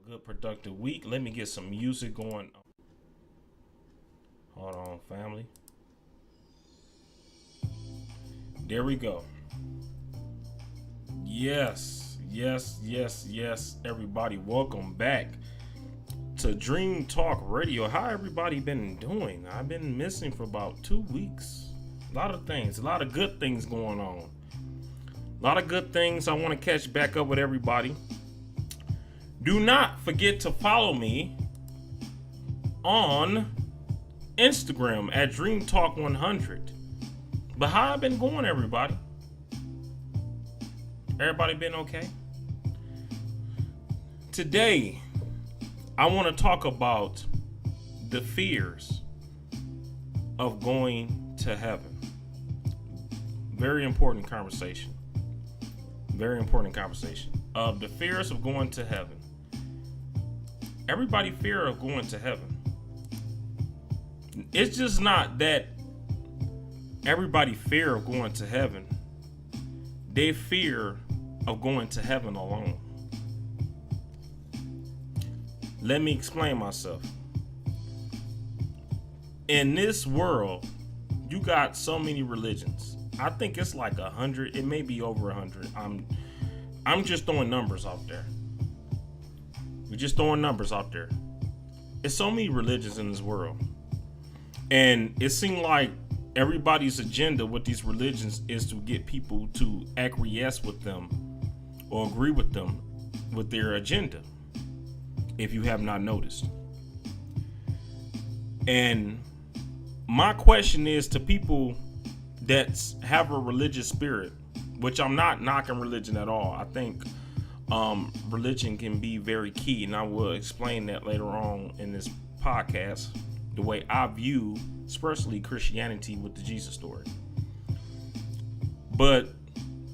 good productive week. Let me get some music going. Hold on, family. There we go. Yes, everybody. Welcome back to Dream Talk Radio. How everybody been doing? I've been missing for about 2 weeks. A lot of things, a lot of good things going on. A lot of good things. I want to catch back up with everybody. Do not forget to follow me on Instagram at Dream Talk 100. But how I been going, everybody? Everybody been okay? Today, I want to talk about the fears of going to heaven. Very important conversation. Very important conversation. The fears of going to heaven. Everybody fear of going to heaven. It's just not that everybody fear of going to heaven. They fear of going to heaven alone. Let me explain myself. In this world, you got so many religions. I think it's like 100. It may be over 100. I'm just throwing numbers out there. We're just throwing numbers out there. There's so many religions in this world. And it seemed like everybody's agenda with these religions is to get people to acquiesce with them or agree with them with their agenda, if you have not noticed. And my question is to people that have a religious spirit, which I'm not knocking religion at all. I think religion can be very key, and I will explain that later on in this podcast, the way I view, especially Christianity with the Jesus story. But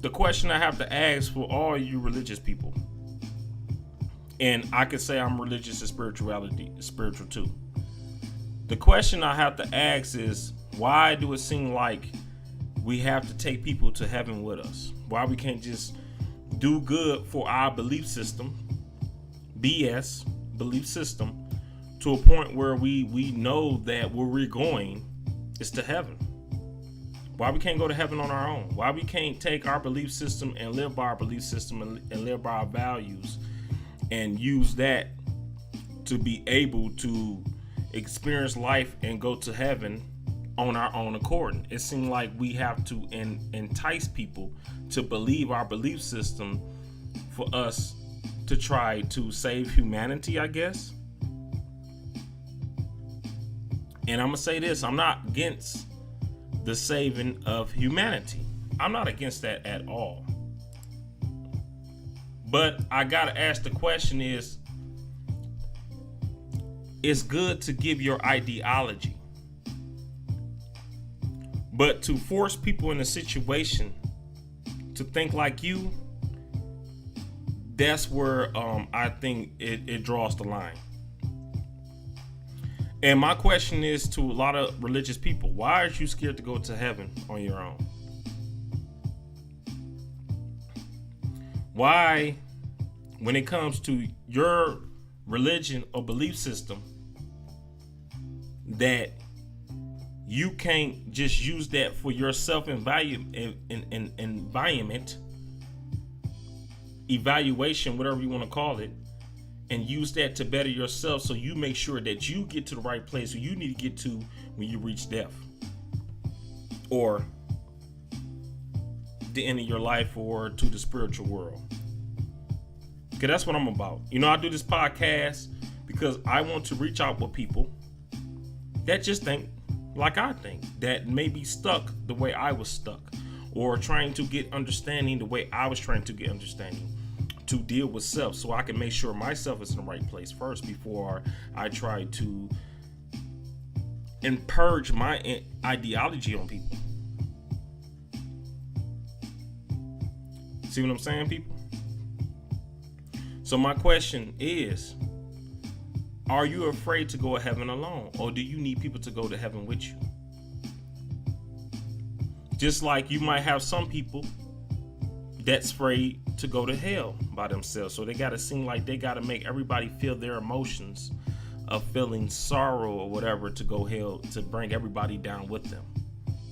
the question I have to ask for all you religious people, and I could say I'm religious and spiritual too. The question I have to ask is, why do it seem like we have to take people to heaven with us? Why we can't just do good for our belief system, BS belief system, to a point where we know that where we're going is to heaven? Why we can't go to heaven on our own? Why we can't take our belief system and live by our belief system and live by our values and use that to be able to experience life and go to heaven on our own accord? It seems like we have to entice people to believe our belief system for us to try to save humanity, I guess. And I'm gonna say this, I'm not against the saving of humanity. I'm not against that at all. But I gotta ask the question is, it's good to give your ideology, but to force people in a situation to think like you, that's where I think it draws the line. And my question is to a lot of religious people, why are you scared to go to heaven on your own? Why, when it comes to your religion or belief system, that you can't just use that for your self-environment, evaluation, whatever you want to call it, and use that to better yourself so you make sure that you get to the right place where you need to get to when you reach death or the end of your life or to the spiritual world? Because that's what I'm about. You know, I do this podcast because I want to reach out with people that just think like I think, that may be stuck the way I was stuck, or trying to get understanding the way I was trying to get understanding, to deal with self so I can make sure myself is in the right place first before I try to purge my ideology on people. See what I'm saying, people? So my question is, are you afraid to go to heaven alone, or do you need people to go to heaven with you? Just like you might have some people that's afraid to go to hell by themselves. So they got to seem like they got to make everybody feel their emotions of feeling sorrow or whatever to go hell, to bring everybody down with them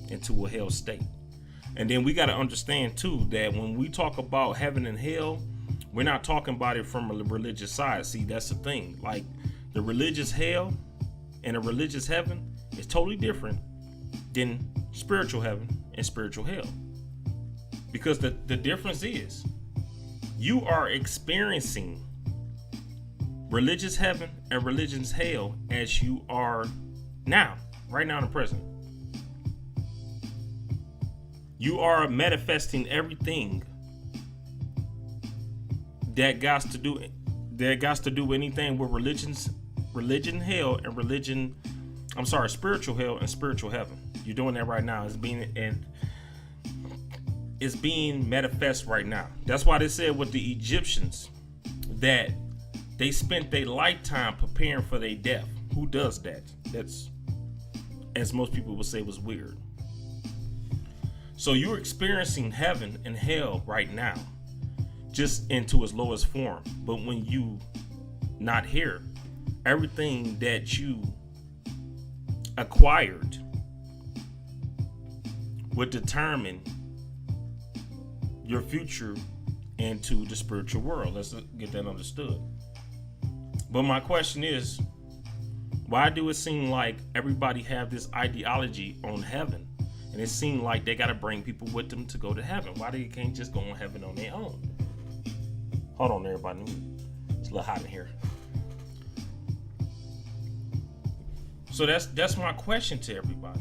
into a hell state. And then we got to understand too that when we talk about heaven and hell, we're not talking about it from a religious side. See, that's the thing. Like the religious hell and a religious heaven is totally different than spiritual heaven and spiritual hell. Because the difference is you are experiencing religious heaven and religious hell as you are now, right now in the present. You are manifesting everything that got to do anything with religion hell and spiritual hell and spiritual heaven. You're doing that right now. It's being manifest right now. That's why they said with the Egyptians that they spent their lifetime preparing for their death. Who does that? That's, as most people would say, was weird. So you're experiencing heaven and hell right now, just into its lowest form. But when you not here, everything that you acquired would determine your future into the spiritual world. Let's get that understood. But my question is, why do it seem like everybody have this ideology on heaven, and it seems like they got to bring people with them to go to heaven? Why they can't just go on heaven on their own? Hold on, everybody. It's a little hot in here. So that's my question to everybody.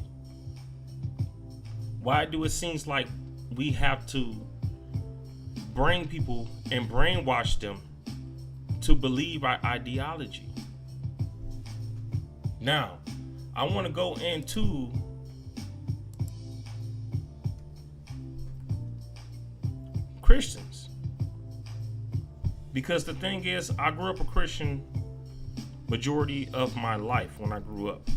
Why do it seems like we have to bring people and brainwash them to believe our ideology? Now, I want to go into Christians, because the thing is, I grew up a Christian majority of my life when I grew up,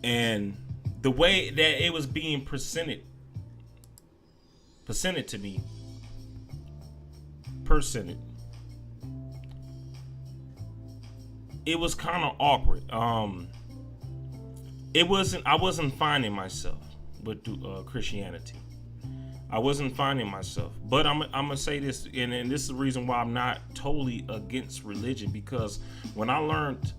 and the way that it was being presented to me, it was kind of awkward. I wasn't finding myself with Christianity. I wasn't finding myself. But I'm gonna say this, and this is the reason why I'm not totally against religion, because when I learned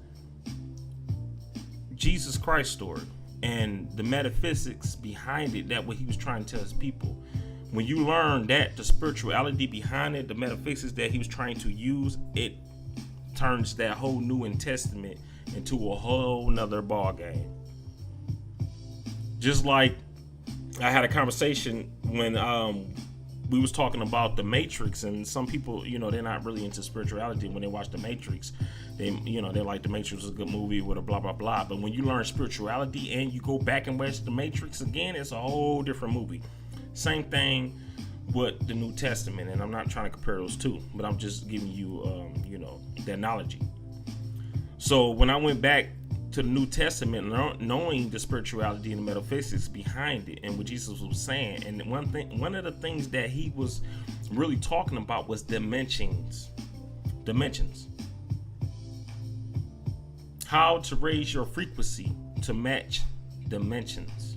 Jesus Christ's story and the metaphysics behind it, that what he was trying to tell his people, when you learn that the spirituality behind it, the metaphysics that he was trying to use, it turns that whole New Testament into a whole nother ball game. Just like I had a conversation when we was talking about The Matrix, and some people, they're not really into spirituality. When they watch The Matrix, they like The Matrix is a good movie with a blah blah blah. But when you learn spirituality and you go back and watch The Matrix again, it's a whole different movie. Same thing with the New Testament, and I'm not trying to compare those two, but I'm just giving you the analogy. So when I went back to the New Testament, knowing the spirituality and the metaphysics behind it and what Jesus was saying, and one of the things that he was really talking about was dimensions. How to raise your frequency to match dimensions.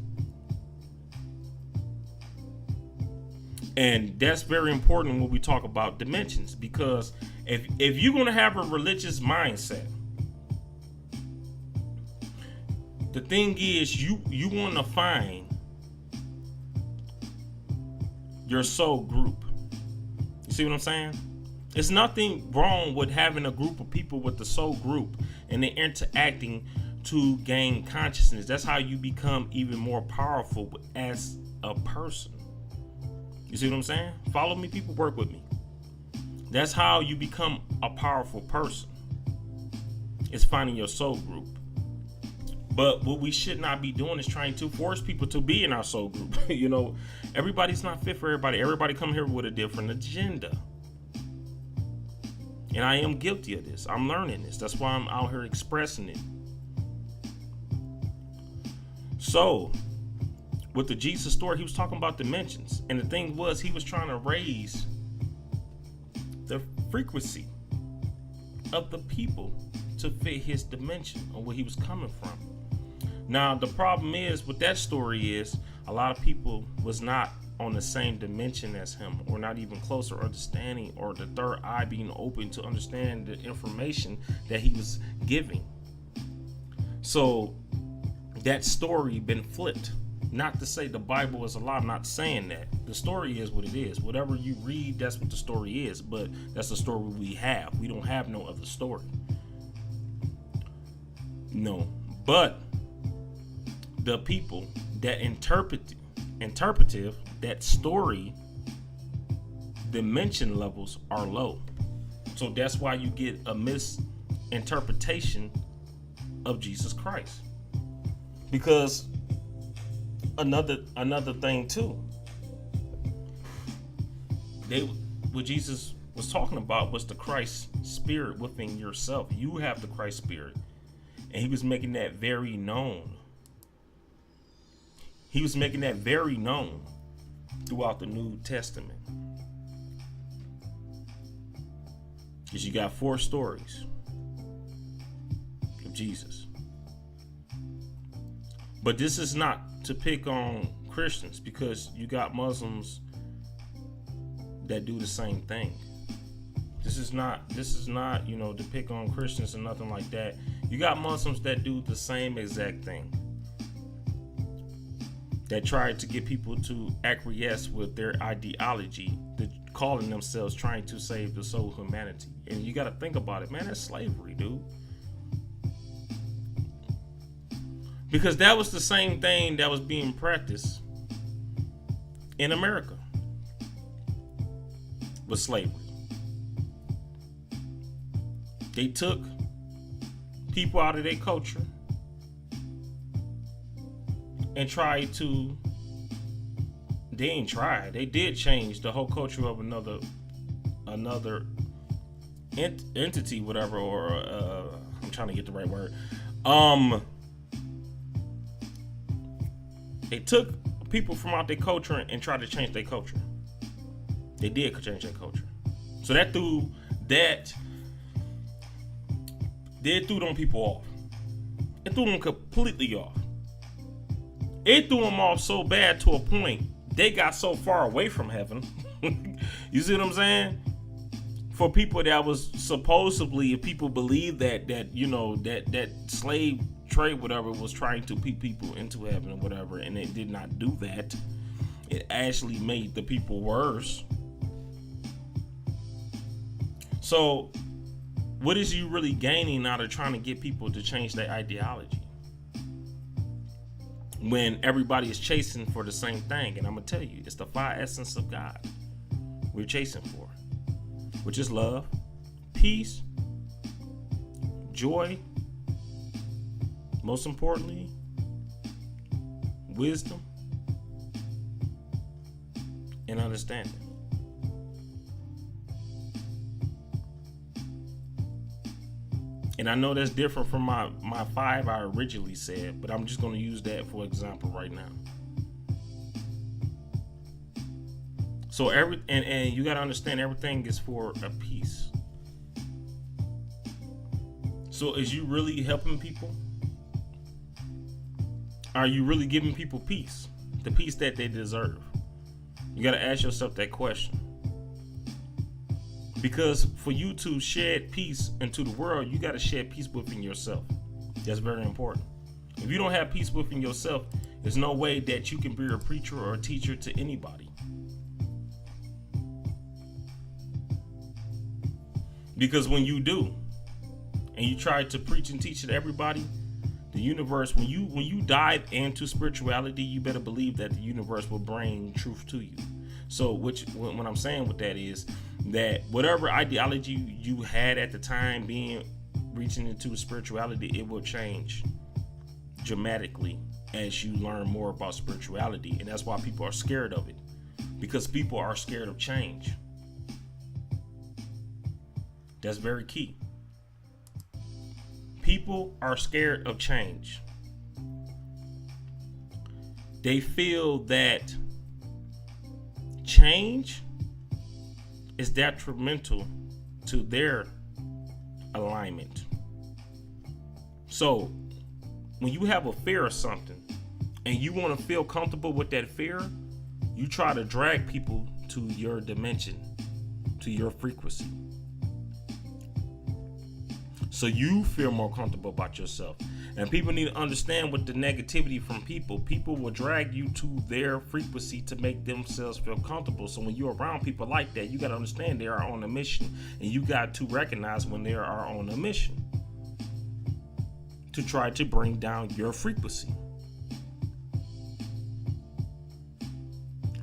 And that's very important when we talk about dimensions, because if you're going to have a religious mindset, the thing is, you want to find your soul group. You see what I'm saying? It's nothing wrong with having a group of people with the soul group and they're interacting to gain consciousness. That's how you become even more powerful as a person. You see what I'm saying? Follow me, people, work with me. That's how you become a powerful person. It's finding your soul group. But what we should not be doing is trying to force people to be in our soul group. Everybody's not fit for everybody. Everybody come here with a different agenda. And I am guilty of this. I'm learning this. That's why I'm out here expressing it. So, with the Jesus story, he was talking about dimensions. And the thing was, he was trying to raise the frequency of the people to fit his dimension or where he was coming from. Now, the problem is with that story is a lot of people was not on the same dimension as him, or not even closer understanding, or the third eye being open to understand the information that he was giving. So that story been flipped. Not to say the Bible is a lie, I'm not saying that. The story is what it is. Whatever you read, that's what the story is. But that's the story we have. We don't have no other story. No. But the people that interpretive that story dimension levels are low. So that's why you get a misinterpretation of Jesus Christ. Because another thing too, what Jesus was talking about was the Christ spirit within yourself. You have the Christ spirit, and he was making that very known. He was making that very known throughout the New Testament. Because you got 4 stories of Jesus. But this is not to pick on Christians, because you got Muslims that do the same thing. This is not, to pick on Christians or nothing like that. You got Muslims that do the same exact thing. That try to get people to acquiesce with their ideology, calling themselves trying to save the soul of humanity. And you got to think about it, man, that's slavery, dude. Because that was the same thing that was being practiced in America with slavery. They took people out of their culture and they did change the whole culture of another entity, whatever, or I'm trying to get the right word. They took people from out their culture and tried to change their culture. They did change their culture. So that threw them people off. It threw them completely off. It threw them off so bad to a point they got so far away from heaven. You see what I'm saying? For people that was supposedly, if people believe that slave trade, whatever, was trying to put people into heaven or whatever, and it did not do that. It actually made the people worse. So what is you really gaining out of trying to get people to change their ideology when everybody is chasing for the same thing? And I'm gonna tell you, it's the 5 essence of God we're chasing for, which is love, peace, joy, most importantly, wisdom, and understanding. And I know that's different from my 5 I originally said, but I'm just going to use that for example right now. So and you got to understand, everything is for a peace. So is you really helping people? Are you really giving people peace? The peace that they deserve? You got to ask yourself that question. Because for you to shed peace into the world, you got to shed peace within yourself. That's very important. If you don't have peace within yourself, there's no way that you can be a preacher or a teacher to anybody. Because when you do, and you try to preach and teach to everybody, the universe, when you dive into spirituality, you better believe that the universe will bring truth to you. So what I'm saying with that is that whatever ideology you had at the time reaching into spirituality, it will change dramatically as you learn more about spirituality. And that's why people are scared of it, because people are scared of change. That's very key. People are scared of change. They feel that change is detrimental to their alignment. So when you have a fear of something and you want to feel comfortable with that fear, you try to drag people to your dimension, to your frequency, so you feel more comfortable about yourself. And people need to understand, with the negativity from people will drag you to their frequency to make themselves feel comfortable. So when you're around people like that, you got to understand they are on a mission, and you got to recognize when they are on a mission to try to bring down your frequency.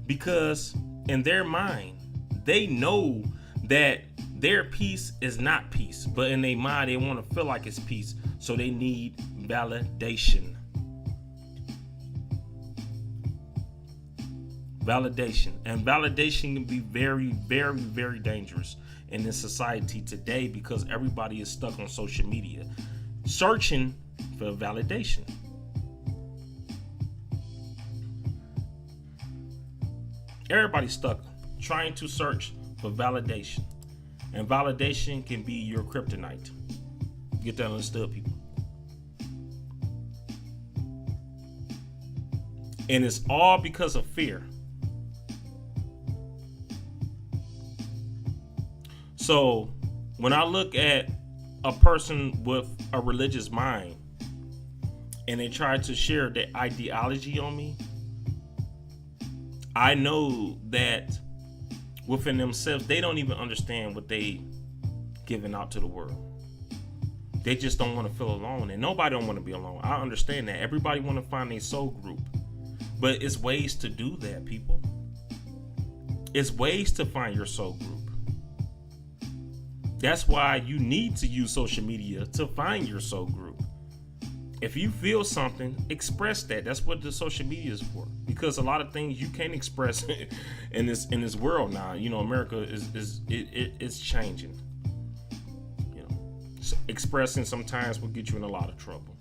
Because in their mind, they know that their peace is not peace, but in their mind, they want to feel like it's peace. So they need validation. Validation. And validation can be very, very, very dangerous in this society today, because everybody is stuck on social media searching for validation. Everybody's stuck trying to search for validation. And validation can be your kryptonite. Get that understood, people. And it's all because of fear. So when I look at a person with a religious mind and they try to share their ideology on me, I know that within themselves, they don't even understand what they giving out to the world. They just don't want to feel alone, and nobody don't want to be alone. I understand that. Everybody want to find a soul group, but it's ways to do that, people. It's ways to find your soul group. That's why you need to use social media to find your soul group. If you feel something, express that. That's what the social media is for. Because a lot of things you can't express in this world now. You know, America is changing. You know, so expressing sometimes will get you in a lot of trouble.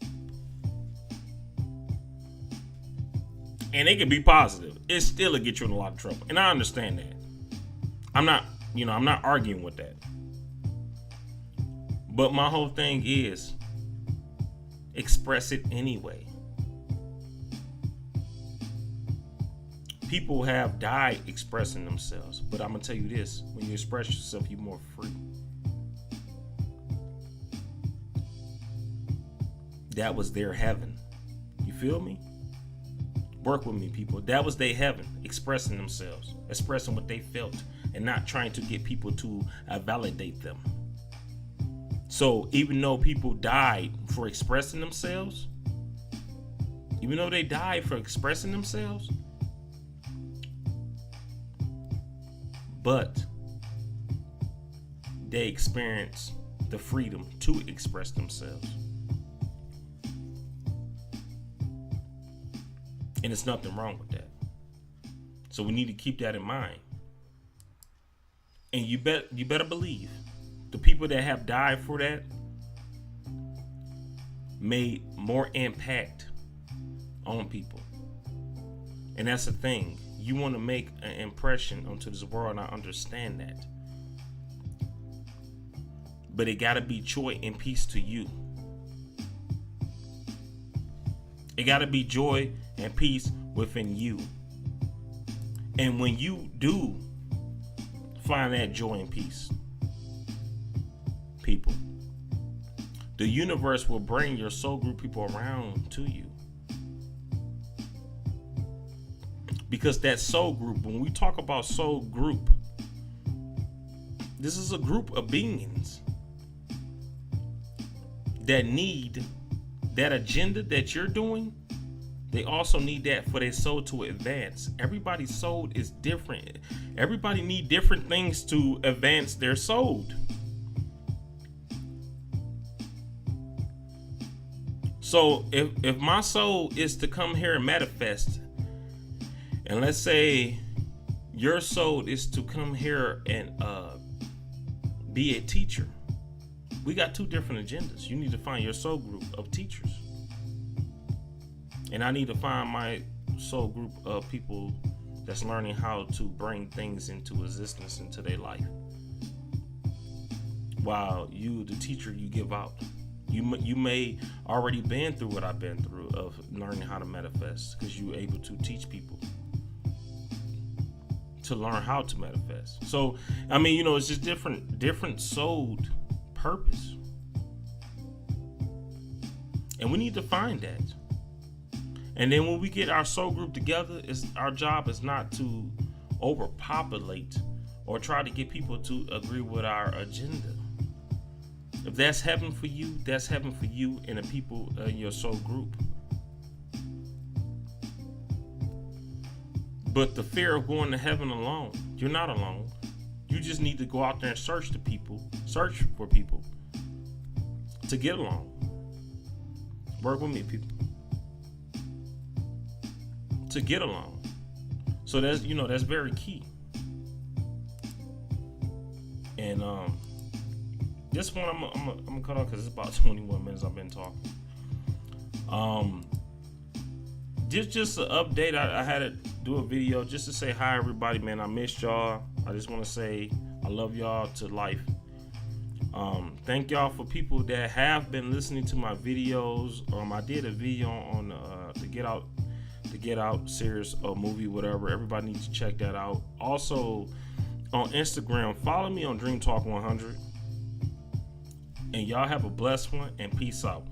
And it can be positive. It still will get you in a lot of trouble. And I understand that. I'm not arguing with that. But my whole thing is, express it anyway. People have died expressing themselves, but I'm gonna tell you this: when you express yourself, you're more free. That was their heaven. You feel me? Work with me, people. That was their heaven, expressing themselves, expressing what they felt, and not trying to get people to validate them. So even though people died for expressing themselves, even though they died for expressing themselves, but they experienced the freedom to express themselves. And there's nothing wrong with that. So we need to keep that in mind. And you better believe the people that have died for that made more impact on people. And that's the thing. You want to make an impression onto this world, and I understand that. But it got to be joy and peace to you. It got to be joy and peace within you. And when you do find that joy and peace, people, the universe will bring your soul group people around to you. Because that soul group, when we talk about soul group, this is a group of beings that need that agenda that you're doing. They also need that for their soul to advance. Everybody's soul is different. Everybody need different things to advance their soul. So if my soul is to come here and manifest, and let's say your soul is to come here and be a teacher, we got two different agendas. You need to find your soul group of teachers, and I need to find my soul group of people that's learning how to bring things into existence into their life. While you, the teacher, you give out. You may already been through what I've been through of learning how to manifest, because you're able to teach people to learn how to manifest. So, I mean, it's just different souled purpose. And we need to find that. And then when we get our soul group together, our job is not to overpopulate or try to get people to agree with our agenda. If that's heaven for you, that's heaven for you and the people in your soul group. But the fear of going to heaven alone, you're not alone. You just need to go out there and search for people to get along. Work with me, people. To get along. So that's very key. And this one I'm gonna cut off because it's about 21 minutes I've been talking. Just an update. I had to do a video just to say hi, everybody, man. I missed y'all. I just want to say I love y'all to life. Thank y'all for people that have been listening to my videos. I did a video on the Get Out series or movie, whatever. Everybody needs to check that out. Also on Instagram, follow me on Dream Talk 100. And y'all have a blessed one, and peace out.